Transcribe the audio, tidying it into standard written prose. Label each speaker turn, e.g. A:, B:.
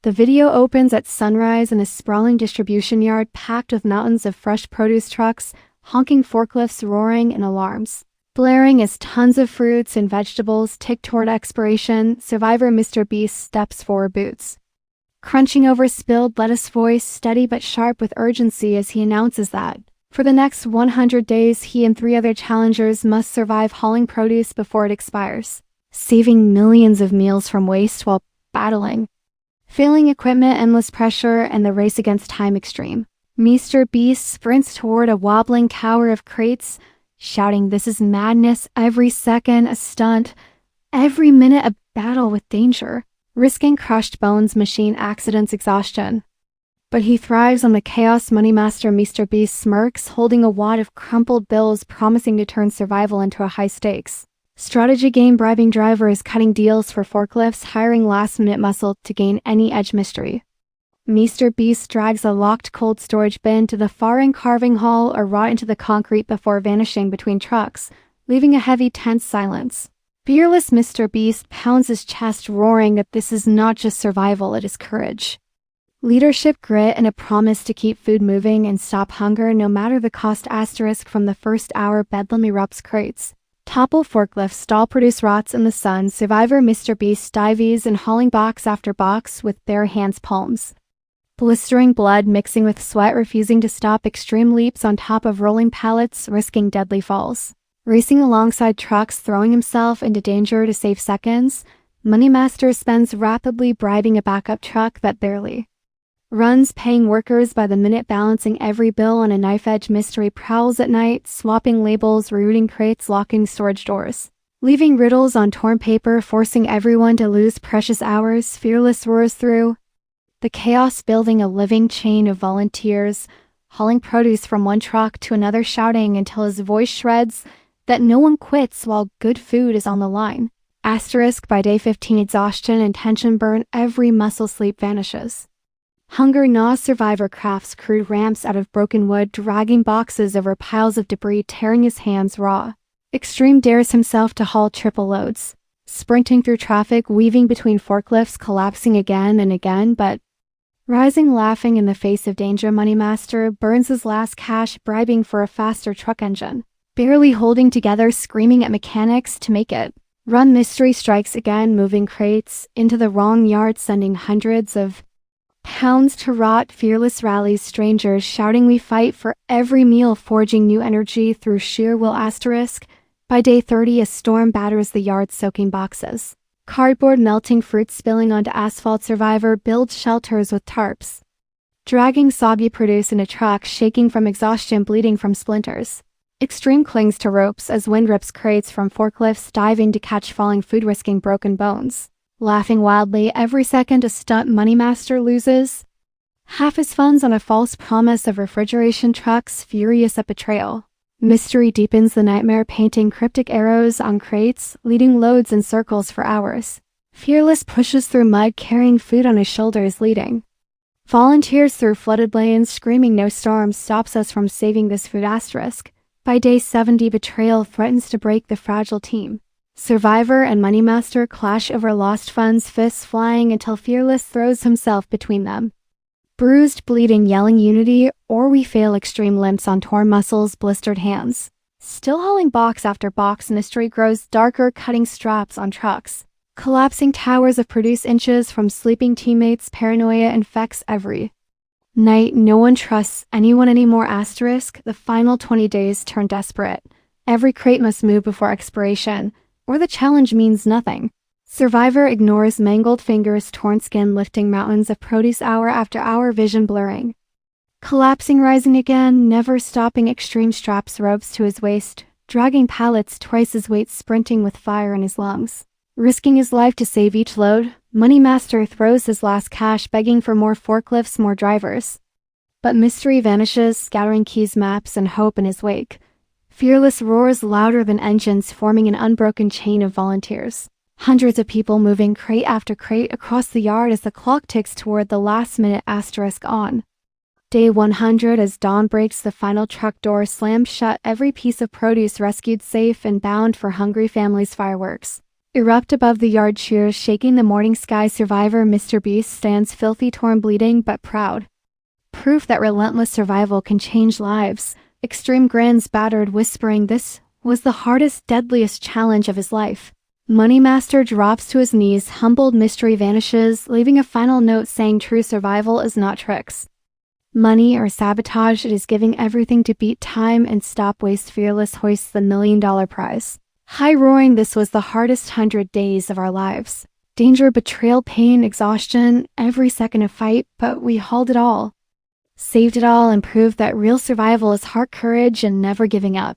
A: The video opens at sunrise in a sprawling distribution yard packed with mountains of fresh produce trucks, honking forklifts roaring in alarms. Blaring as tons of fruits and vegetables tick toward expiration, survivor MrBeast steps forward boots. Crunching over spilled lettuce, voice steady but sharp with urgency as he announces that, for the next 100 days, he and 3 other challengers must survive hauling produce before it expires, saving millions of meals from waste while battling failing equipment, endless pressure, and the race against time extreme. MrBeast sprints toward a wobbling tower of crates, shouting, "This is madness, every second a stunt, every minute a battle with danger," risking crushed bones, machine accidents, exhaustion. But he thrives on the chaos. MoneyMaster MrBeast smirks, holding a wad of crumpled bills promising to turn survival into a high-stakes strategy game, bribing drivers, cutting deals for forklifts, hiring last-minute muscle to gain any edge. Mystery. MrBeast drags a locked cold storage bin to the far-end carving hall or rot into the concrete before vanishing between trucks, leaving a heavy, tense silence. Fearless MrBeast pounds his chest, roaring that this is not just survival, it is courage. Leadership, grit, and a promise to keep food moving and stop hunger no matter the cost. Asterisk from the first hour, bedlam erupts, crates topple, forklifts stall, produce rots in the sun. Survivor MrBeast dives and hauling box after box with bare hands, palms blistering, blood mixing with sweat, refusing to stop. Extreme leaps on top of rolling pallets, risking deadly falls. Racing alongside trucks, throwing himself into danger to save seconds. MoneyMaster spends rapidly bribing a backup truck that barely runs, paying workers by the minute, balancing every bill on a knife edge. Mystery prowls at night, swapping labels, rerouting crates, locking storage doors, leaving riddles on torn paper, forcing everyone to lose precious hours. Fearless roars through the chaos, building a living chain of volunteers, hauling produce from one truck to another, shouting until his voice shreds that no one quits while good food is on the line. Asterisk by day 15, exhaustion and tension burn every muscle, sleep vanishes. Hunger gnaws. Survivor crafts crude ramps out of broken wood, dragging boxes over piles of debris, tearing his hands raw. Extreme dares himself to haul triple loads, sprinting through traffic, weaving between forklifts, collapsing again and again, but rising, laughing in the face of danger. MoneyMaster burns his last cash, bribing for a faster truck engine, barely holding together, screaming at mechanics to make it run. Mystery strikes again, moving crates into the wrong yard, sending hundreds of pounds to rot. Fearless rallies strangers, shouting, "We fight for every meal," forging new energy through sheer will. Asterisk by day 30, a storm batters the yard, soaking boxes, cardboard melting, fruit spilling onto asphalt. Survivor builds shelters with tarps, dragging soggy produce in a truck, shaking from exhaustion, bleeding from splinters. Extreme clings to ropes as wind rips crates from forklifts, diving to catch falling food, risking broken bones. Laughing wildly, every second a stunt. MoneyMaster loses half his funds on a false promise of refrigeration trucks, furious at betrayal. Mystery deepens the nightmare, painting cryptic arrows on crates, leading loads in circles for hours. Fearless pushes through mud, carrying food on his shoulders, leading volunteers through flooded lanes, screaming, "No storm stops us from saving this food." Asterisk by day 70, betrayal threatens to break the fragile team. Survivor and MoneyMaster clash over lost funds, fists flying until Fearless throws himself between them. Bruised, bleeding, yelling, "Unity or we fail." Extreme limps on torn muscles, blistered hands. Still hauling box after box, mystery grows darker, cutting straps on trucks. Collapsing towers of produce, inches from sleeping teammates. Paranoia infects every night. No one trusts anyone anymore. Asterisk the final 20 days turn desperate. Every crate must move before expiration, or the challenge means nothing. Survivor ignores mangled fingers, torn skin, lifting mountains of produce hour after hour, vision blurring. Collapsing, rising again, never stopping. Extreme straps ropes to his waist, dragging pallets twice his weight, sprinting with fire in his lungs, risking his life to save each load. MoneyMaster throws his last cash, begging for more forklifts, more drivers. But mystery vanishes, scattering keys, maps, and hope in his wake. Fearless roars louder than engines, forming an unbroken chain of volunteers. Hundreds of people moving crate after crate across the yard as the clock ticks toward the last minute. Asterisk on day 100, as dawn breaks, the final truck door slams shut, every piece of produce rescued, safe and bound for hungry families. Fireworks Erupt above the yard cheers, shaking the morning sky. Survivor MrBeast stands filthy, torn, bleeding, but proud. Proof that relentless survival can change lives. Extreme grins, battered, whispering this was the hardest, deadliest challenge of his life. MoneyMaster drops to his knees, humbled. Mystery vanishes, leaving a final note saying true survival is not tricks, money, or sabotage. It is giving everything to beat time and stop waste. Fearless hoists the $1 million prize. High roaring, this was the hardest 100 days of our lives. Danger, betrayal, pain, exhaustion, every second of fight, but we hauled it all. Saved it all and proved that real survival is heart, courage, and never giving up.